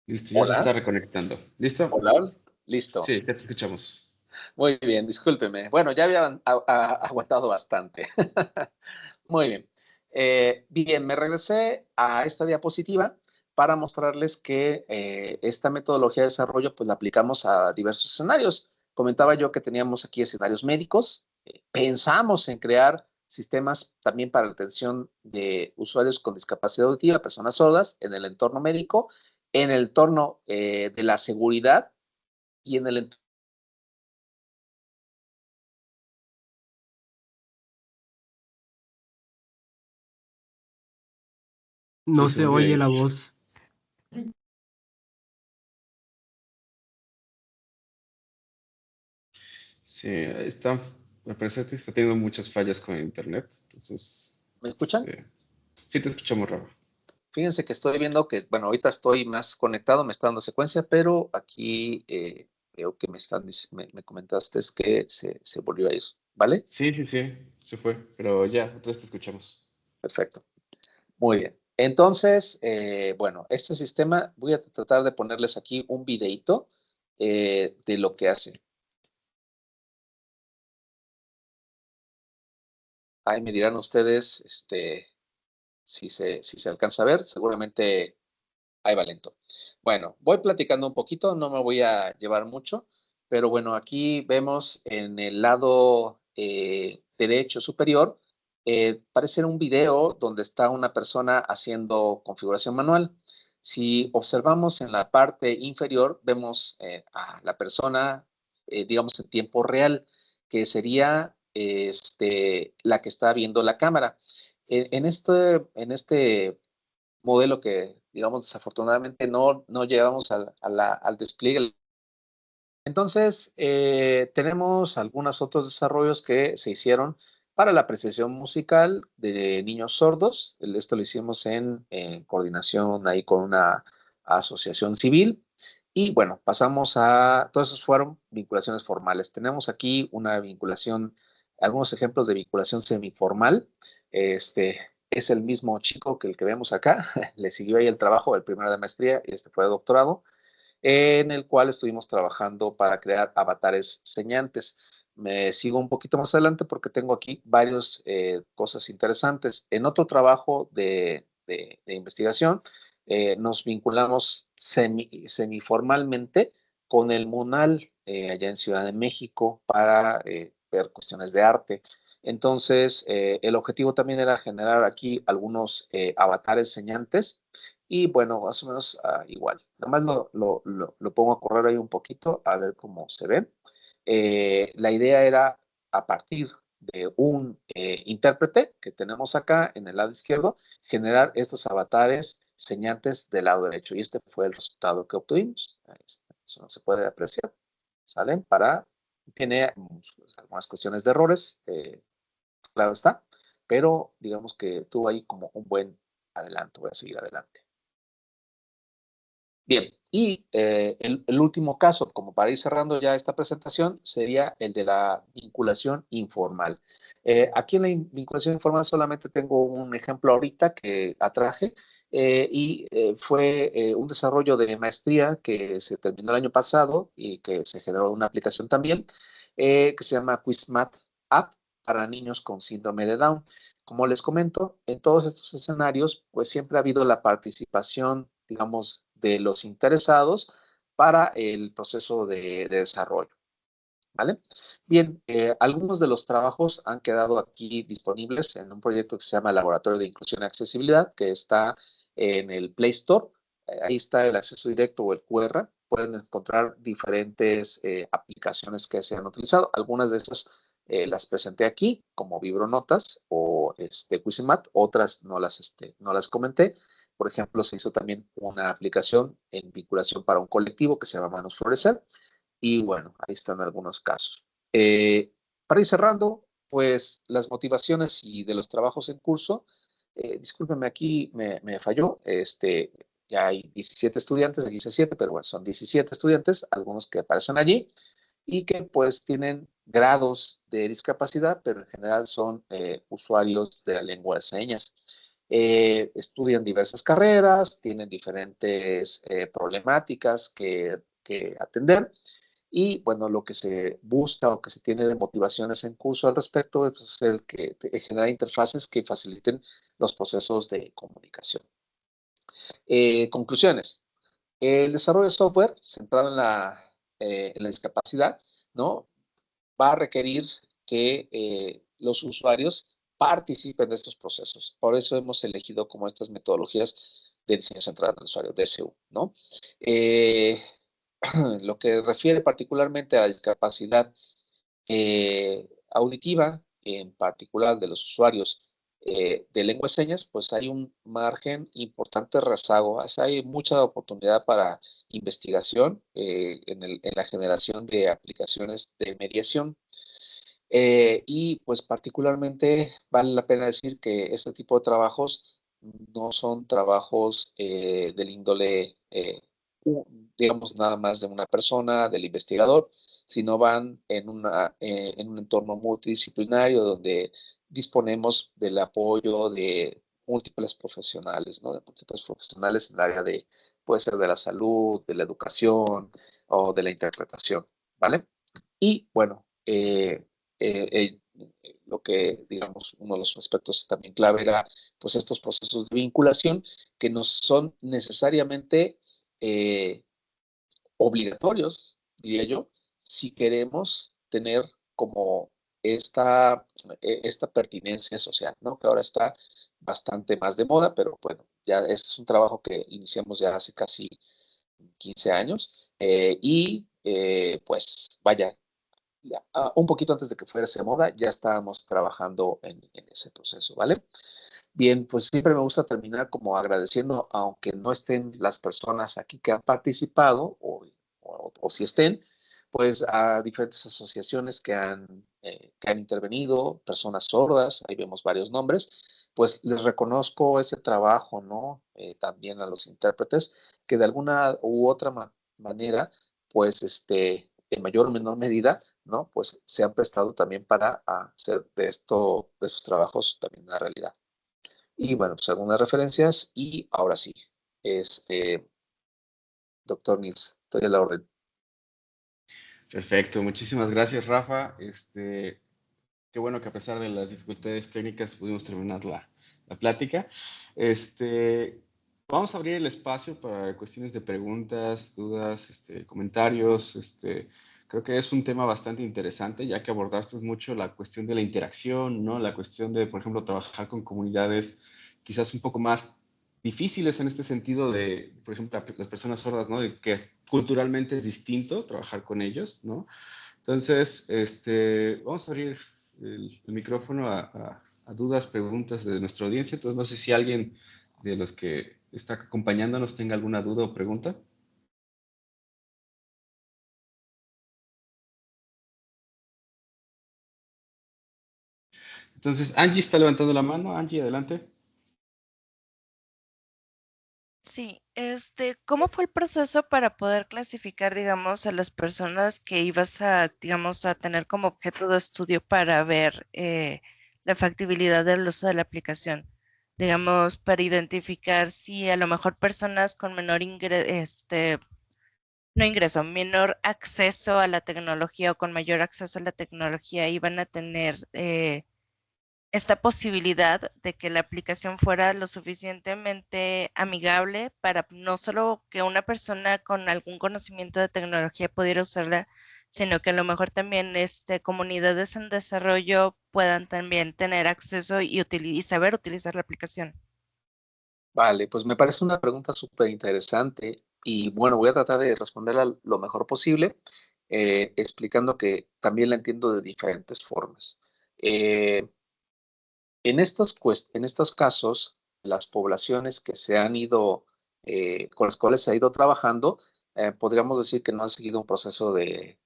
Listo, ya se Hola, está reconectando. ¿Listo? hola, listo. Sí, ya te escuchamos. Muy bien, discúlpeme. Bueno, ya había aguantado bastante. Muy bien. Bien, me regresé a esta diapositiva para mostrarles que esta metodología de desarrollo pues la aplicamos a diversos escenarios. Comentaba yo que teníamos aquí escenarios médicos. Pensamos en crear sistemas también para la atención de usuarios con discapacidad auditiva, personas sordas, en el entorno médico, en el entorno de la seguridad y en el entorno. No Y se se volvió a oye ir. la voz. Sí, me parece que está teniendo muchas fallas con el internet. Entonces, ¿Me escuchan? sí te escuchamos, Rafa. Fíjense que estoy viendo que, bueno, ahorita estoy más conectado, me está dando secuencia, pero aquí veo que me comentaste es que se volvió a ir, ¿vale? Sí, sí, sí, se fue, pero ya, otra vez te escuchamos. Perfecto. Muy bien. Entonces, bueno, este sistema, voy a tratar de ponerles aquí un videito de lo que hace. Ahí me dirán ustedes, si se alcanza a ver, seguramente ahí va lento. Bueno, voy platicando un poquito, no me voy a llevar mucho, pero bueno, aquí vemos en el lado derecho superior, parece un video donde está una persona haciendo configuración manual. Si observamos en la parte inferior, vemos a la persona, digamos, en tiempo real, que sería la que está viendo la cámara. En este modelo que, digamos, desafortunadamente no llevamos al despliegue. Entonces, tenemos algunos otros desarrollos que se hicieron para la apreciación musical de niños sordos. Esto lo hicimos en coordinación ahí con una asociación civil. Y bueno, pasamos todos esos fueron vinculaciones formales. Tenemos aquí una vinculación, algunos ejemplos de vinculación semiformal. es el mismo chico que el que vemos acá. Le siguió ahí el trabajo, el primero de maestría y este fue de doctorado, en el cual estuvimos trabajando para crear avatares señantes. Me sigo un poquito más adelante porque tengo aquí varias cosas interesantes. En otro trabajo de investigación, nos vinculamos semiformalmente con el MUNAL allá en Ciudad de México para ver cuestiones de arte. Entonces, el objetivo también era generar aquí algunos avatares señantes y bueno, más o menos igual. Nada más lo pongo a correr ahí un poquito a ver cómo se ve. La idea era a partir de un intérprete que tenemos acá en el lado izquierdo, generar estos avatares señantes del lado derecho. Y este fue el resultado que obtuvimos. Ahí está. Eso no se puede apreciar. ¿Salen? Tiene pues, algunas cuestiones de errores, claro está, pero digamos que tuvo ahí como un buen adelanto. Voy a seguir adelante. Bien, y el último caso, como para ir cerrando ya esta presentación, sería el de la vinculación informal. Aquí en la vinculación informal solamente tengo un ejemplo ahorita que atraje fue un desarrollo de maestría que se terminó el año pasado y que se generó una aplicación también que se llama QuizMath App para niños con síndrome de Down. Como les comento, en todos estos escenarios, pues siempre ha habido la participación, digamos, de los interesados para el proceso de desarrollo. ¿Vale? Bien, algunos de los trabajos han quedado aquí disponibles en un proyecto que se llama Laboratorio de Inclusión y Accesibilidad, que está en el Play Store. Ahí está el acceso directo o el QR. Pueden encontrar diferentes aplicaciones que se han utilizado. Algunas de esas las presenté aquí, como Vibronotas o Quizimat. Otras no las comenté. Por ejemplo, se hizo también una aplicación en vinculación para un colectivo que se llama Manos Florecer. Y bueno, ahí están algunos casos. Para ir cerrando, pues las motivaciones y de los trabajos en curso, discúlpenme, aquí me falló, ya hay 17 estudiantes, aquí dice 7, pero bueno, son 17 estudiantes, algunos que aparecen allí y que pues tienen grados de discapacidad, pero en general son usuarios de la lengua de señas. Estudian diversas carreras, tienen diferentes problemáticas que atender y bueno, lo que se busca o que se tiene de motivaciones en curso al respecto es el que genera interfaces que faciliten los procesos de comunicación. Conclusiones. El desarrollo de software centrado en la discapacidad, ¿no? Va a requerir que los usuarios participen de estos procesos. Por eso hemos elegido como estas metodologías de diseño centrado en el usuario, DSU, ¿no? Lo que refiere particularmente a la discapacidad auditiva, en particular de los usuarios de lengua de señas, pues hay un margen importante de rezago. O sea, hay mucha oportunidad para investigación en la generación de aplicaciones de mediación. Y pues particularmente vale la pena decir que este tipo de trabajos no son trabajos del índole, digamos, nada más de una persona, del investigador, sino van en un entorno multidisciplinario donde disponemos del apoyo de múltiples profesionales, ¿no? De múltiples profesionales en el área de, puede ser de la salud, de la educación o de la interpretación, ¿vale? Y bueno, lo que, digamos, uno de los aspectos también clave era, pues, estos procesos de vinculación que no son necesariamente obligatorios, diría yo, si queremos tener como esta, esta pertinencia social, ¿no? Que ahora está bastante más de moda, pero bueno, ya este es un trabajo que iniciamos ya hace casi 15 años pues vaya, un poquito antes de que fuera esa moda, ya estábamos trabajando en ese proceso, ¿vale? Bien, pues siempre me gusta terminar como agradeciendo, aunque no estén las personas aquí que han participado o si estén, pues a diferentes asociaciones que han intervenido, personas sordas, ahí vemos varios nombres, pues les reconozco ese trabajo, ¿no? También a los intérpretes que de alguna u otra manera, pues en mayor o menor medida, ¿no? Pues se han prestado también para hacer de esto, de sus trabajos también una realidad. Y bueno, pues algunas referencias y ahora sí, doctor Nils, estoy a la orden. Perfecto, muchísimas gracias, Rafa. Qué bueno que a pesar de las dificultades técnicas pudimos terminar la plática. Vamos a abrir el espacio para cuestiones de preguntas, dudas, comentarios. Creo que es un tema bastante interesante, ya que abordaste mucho la cuestión de la interacción, ¿no? La cuestión de, por ejemplo, trabajar con comunidades quizás un poco más difíciles en este sentido de, por ejemplo, las personas sordas, ¿no? De que culturalmente es distinto trabajar con ellos, ¿no? Entonces, vamos a abrir el micrófono a dudas, preguntas de nuestra audiencia. Entonces, no sé si alguien de los que está acompañándonos tenga alguna duda o pregunta. Entonces, Angie está levantando la mano. Angie, adelante. Sí, ¿cómo fue el proceso para poder clasificar, digamos, a las personas que ibas a, digamos, a tener como objeto de estudio para ver la factibilidad del uso de la aplicación? Digamos, para identificar si a lo mejor personas con menor no ingreso, menor acceso a la tecnología o con mayor acceso a la tecnología iban a tener esta posibilidad de que la aplicación fuera lo suficientemente amigable para no solo que una persona con algún conocimiento de tecnología pudiera usarla, sino que a lo mejor también comunidades en desarrollo puedan también tener acceso y saber utilizar la aplicación. Vale, pues me parece una pregunta súper interesante y bueno, voy a tratar de responderla lo mejor posible, explicando que también la entiendo de diferentes formas. Eh, en estos casos, las poblaciones que se han ido, con las cuales se ha ido trabajando, podríamos decir que no han seguido un proceso de,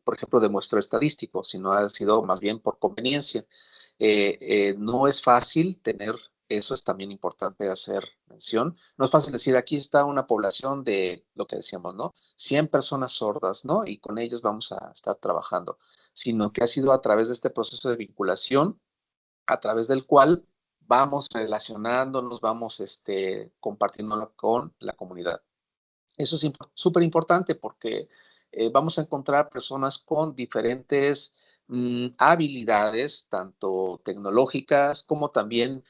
por ejemplo, de muestreo estadístico, sino ha sido más bien por conveniencia. No es fácil tener, eso es también importante hacer mención, no es fácil decir, aquí está una población de lo que decíamos, ¿no? 100 personas sordas, ¿no? Y con ellas vamos a estar trabajando, sino que ha sido a través de este proceso de vinculación a través del cual vamos relacionándonos, vamos compartiéndolo con la comunidad. Eso es súper importante porque vamos a encontrar personas con diferentes habilidades, tanto tecnológicas como también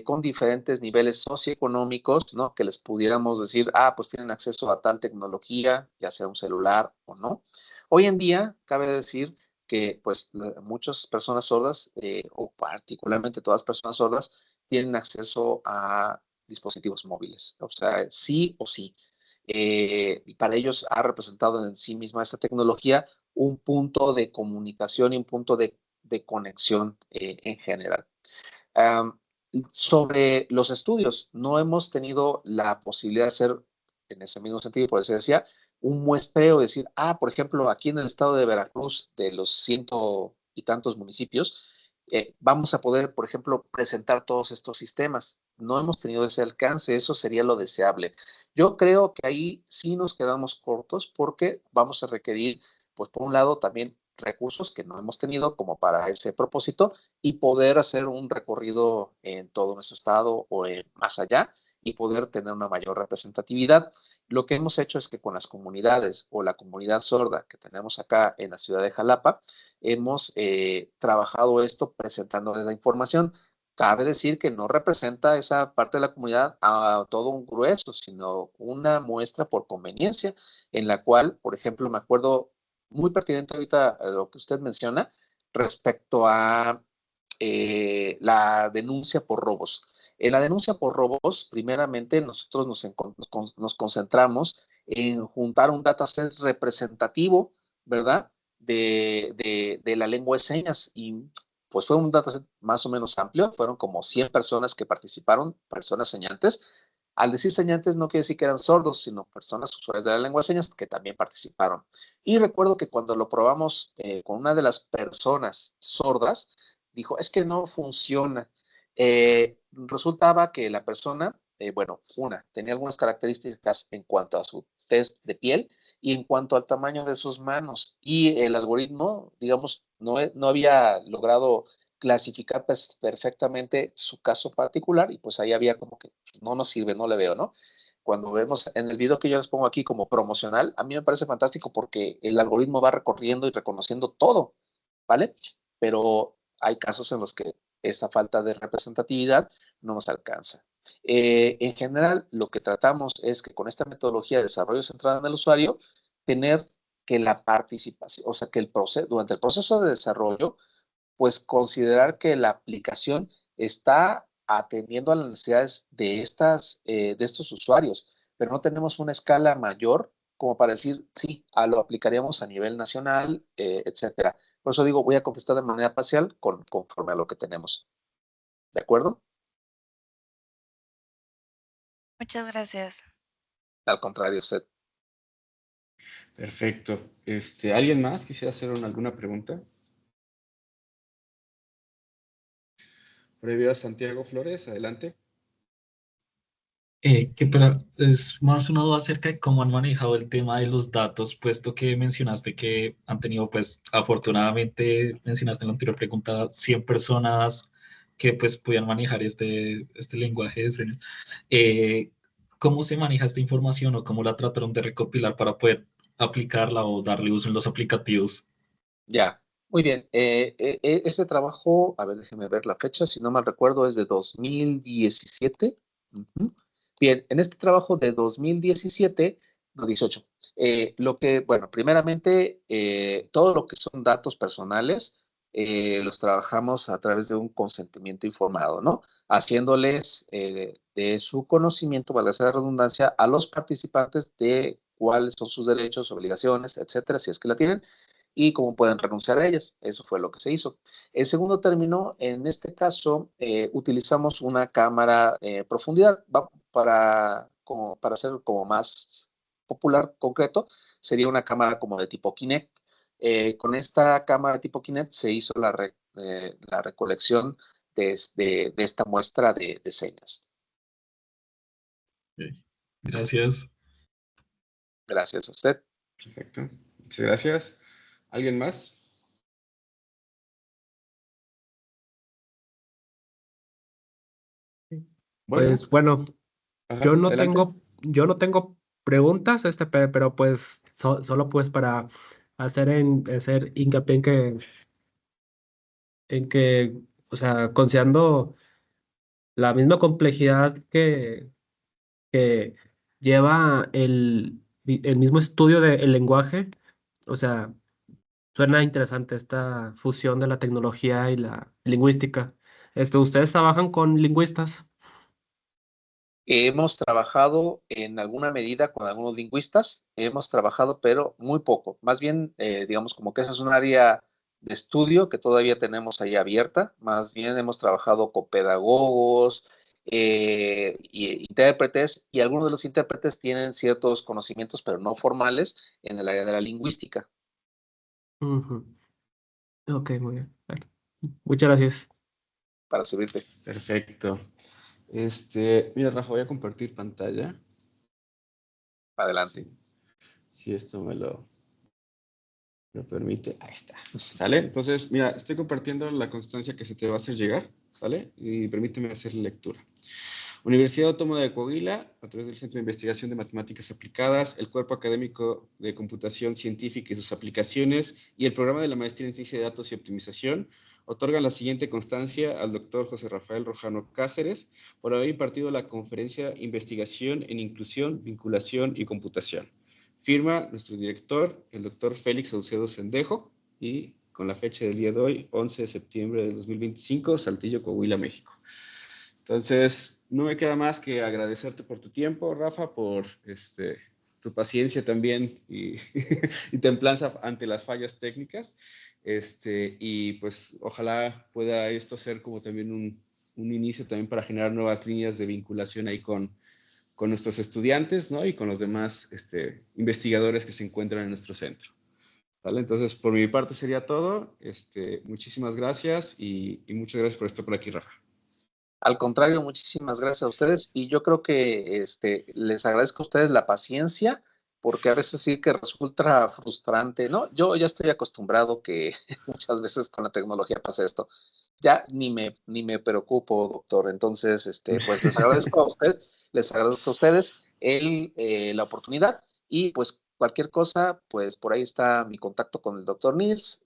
con diferentes niveles socioeconómicos, ¿no? Que les pudiéramos decir, pues tienen acceso a tal tecnología, ya sea un celular o no. Hoy en día, cabe decir que pues muchas personas sordas, o particularmente todas las personas sordas, tienen acceso a dispositivos móviles. O sea, sí o sí. Y para ellos ha representado en sí misma esta tecnología un punto de comunicación y un punto de conexión en general. Um, Sobre los estudios, no hemos tenido la posibilidad de hacer, en ese mismo sentido, por eso decía, un muestreo, decir, por ejemplo, aquí en el estado de Veracruz, de los ciento y tantos municipios, vamos a poder, por ejemplo, presentar todos estos sistemas. No hemos tenido ese alcance, eso sería lo deseable. Yo creo que ahí sí nos quedamos cortos porque vamos a requerir, pues por un lado, también recursos que no hemos tenido como para ese propósito y poder hacer un recorrido en todo nuestro estado o más allá y poder tener una mayor representatividad. Lo que hemos hecho es que con las comunidades o la comunidad sorda que tenemos acá en la ciudad de Jalapa, hemos trabajado esto presentándoles la información. Cabe decir que no representa esa parte de la comunidad a todo un grueso, sino una muestra por conveniencia, en la cual, por ejemplo, me acuerdo muy pertinente ahorita lo que usted menciona respecto a la denuncia por robos. En la denuncia por robos, primeramente nosotros nos concentramos en juntar un dataset representativo, ¿verdad? De la lengua de señas y pues fue un dataset más o menos amplio, fueron como 100 personas que participaron, personas señantes. Al decir señantes no quiere decir que eran sordos, sino personas usuarias de la lengua de señas que también participaron. Y recuerdo que cuando lo probamos con una de las personas sordas, dijo, es que no funciona. Resultaba que la persona, bueno, tenía algunas características en cuanto a su test de piel y en cuanto al tamaño de sus manos. Y el algoritmo, digamos, no había logrado clasificar perfectamente su caso particular y pues ahí había como que no nos sirve, no le veo, ¿no? Cuando vemos en el video que yo les pongo aquí como promocional, a mí me parece fantástico porque el algoritmo va recorriendo y reconociendo todo, ¿vale? Pero hay casos en los que esa falta de representatividad no nos alcanza. En general, lo que tratamos es que con esta metodología de desarrollo centrado en el usuario, tener que la participación, o sea, que durante el proceso de desarrollo, pues considerar que la aplicación está atendiendo a las necesidades de estos usuarios, pero no tenemos una escala mayor como para decir, sí, lo aplicaríamos a nivel nacional, etcétera. Por eso digo, voy a contestar de manera parcial conforme a lo que tenemos. ¿De acuerdo? Muchas gracias. Al contrario, usted. Perfecto. ¿Alguien más quisiera hacer alguna pregunta? Previo a Santiago Flores, adelante. Es más una duda acerca de cómo han manejado el tema de los datos, puesto que mencionaste que han tenido, pues, afortunadamente, mencionaste en la anterior pregunta, 100 personas que, pues, podían manejar este lenguaje de señas. ¿Cómo se maneja esta información o cómo la trataron de recopilar para poder aplicarla o darle uso en los aplicativos? Ya, muy bien. Este trabajo, a ver, déjeme ver la fecha, si no mal recuerdo, es de 2017. Ujú. Bien, en este trabajo de 2017, no, 18, bueno, primeramente, todo lo que son datos personales, los trabajamos a través de un consentimiento informado, ¿no? Haciéndoles de su conocimiento, valga la redundancia, a los participantes de cuáles son sus derechos, obligaciones, etcétera, si es que la tienen y cómo pueden renunciar a ellas. Eso fue lo que se hizo. En segundo término, en este caso, utilizamos una cámara profundidad para hacer como más popular, concreto, sería una cámara como de tipo Kinect. Con esta cámara de tipo Kinect se hizo la recolección de esta muestra de señas. Ok, gracias. Gracias a usted. Perfecto. Muchas gracias. ¿Alguien más? Bueno, Pues bueno, ajá, adelante. yo no tengo preguntas, pero pues solo pues para hacer hincapié en que, o sea, considerando la misma complejidad que lleva el mismo estudio del lenguaje, o sea, suena interesante esta fusión de la tecnología y la lingüística. ¿Ustedes trabajan con lingüistas? Hemos trabajado en alguna medida con algunos lingüistas, hemos trabajado, pero muy poco. Más bien, digamos, como que esa es un área de estudio que todavía tenemos ahí abierta. Más bien hemos trabajado con pedagogos, y intérpretes, y algunos de los intérpretes tienen ciertos conocimientos, pero no formales, en el área de la lingüística. Ujú. Ok, muy bien. Bueno, muchas gracias. Para servirte. Perfecto. Mira, Rafa, voy a compartir pantalla. Adelante. Si esto me permite. Ahí está. ¿Sale? Entonces, mira, estoy compartiendo la constancia que se te va a hacer llegar. ¿Sale? Y permíteme hacer lectura. Universidad Autónoma de Coahuila, a través del Centro de Investigación de Matemáticas Aplicadas, el Cuerpo Académico de Computación Científica y sus aplicaciones y el Programa de la Maestría en Ciencia de Datos y Optimización otorgan la siguiente constancia al doctor José Rafael Rojano Cáceres por haber impartido la conferencia Investigación en Inclusión, Vinculación y Computación. Firma nuestro director, el doctor Félix Saucedo Sendejo, y con la fecha del día de hoy, 11 de septiembre de 2025, Saltillo, Coahuila, México. Entonces, no me queda más que agradecerte por tu tiempo, Rafa, por tu paciencia también y, y templanza ante las fallas técnicas. Y pues ojalá pueda esto ser como también un inicio también para generar nuevas líneas de vinculación ahí con nuestros estudiantes, ¿no? Y con los demás investigadores que se encuentran en nuestro centro. ¿Vale? Entonces, por mi parte sería todo. Muchísimas gracias y muchas gracias por estar por aquí, Rafa. Al contrario, muchísimas gracias a ustedes y yo creo que les agradezco a ustedes la paciencia porque a veces sí que resulta frustrante, ¿no? Yo ya estoy acostumbrado que muchas veces con la tecnología pasa esto. Ya ni me preocupo, doctor. Entonces, pues les agradezco a ustedes la oportunidad y pues cualquier cosa, pues por ahí está mi contacto con el doctor Nils,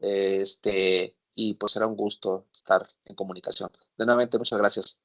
y pues será un gusto estar en comunicación. De nuevamente, muchas gracias.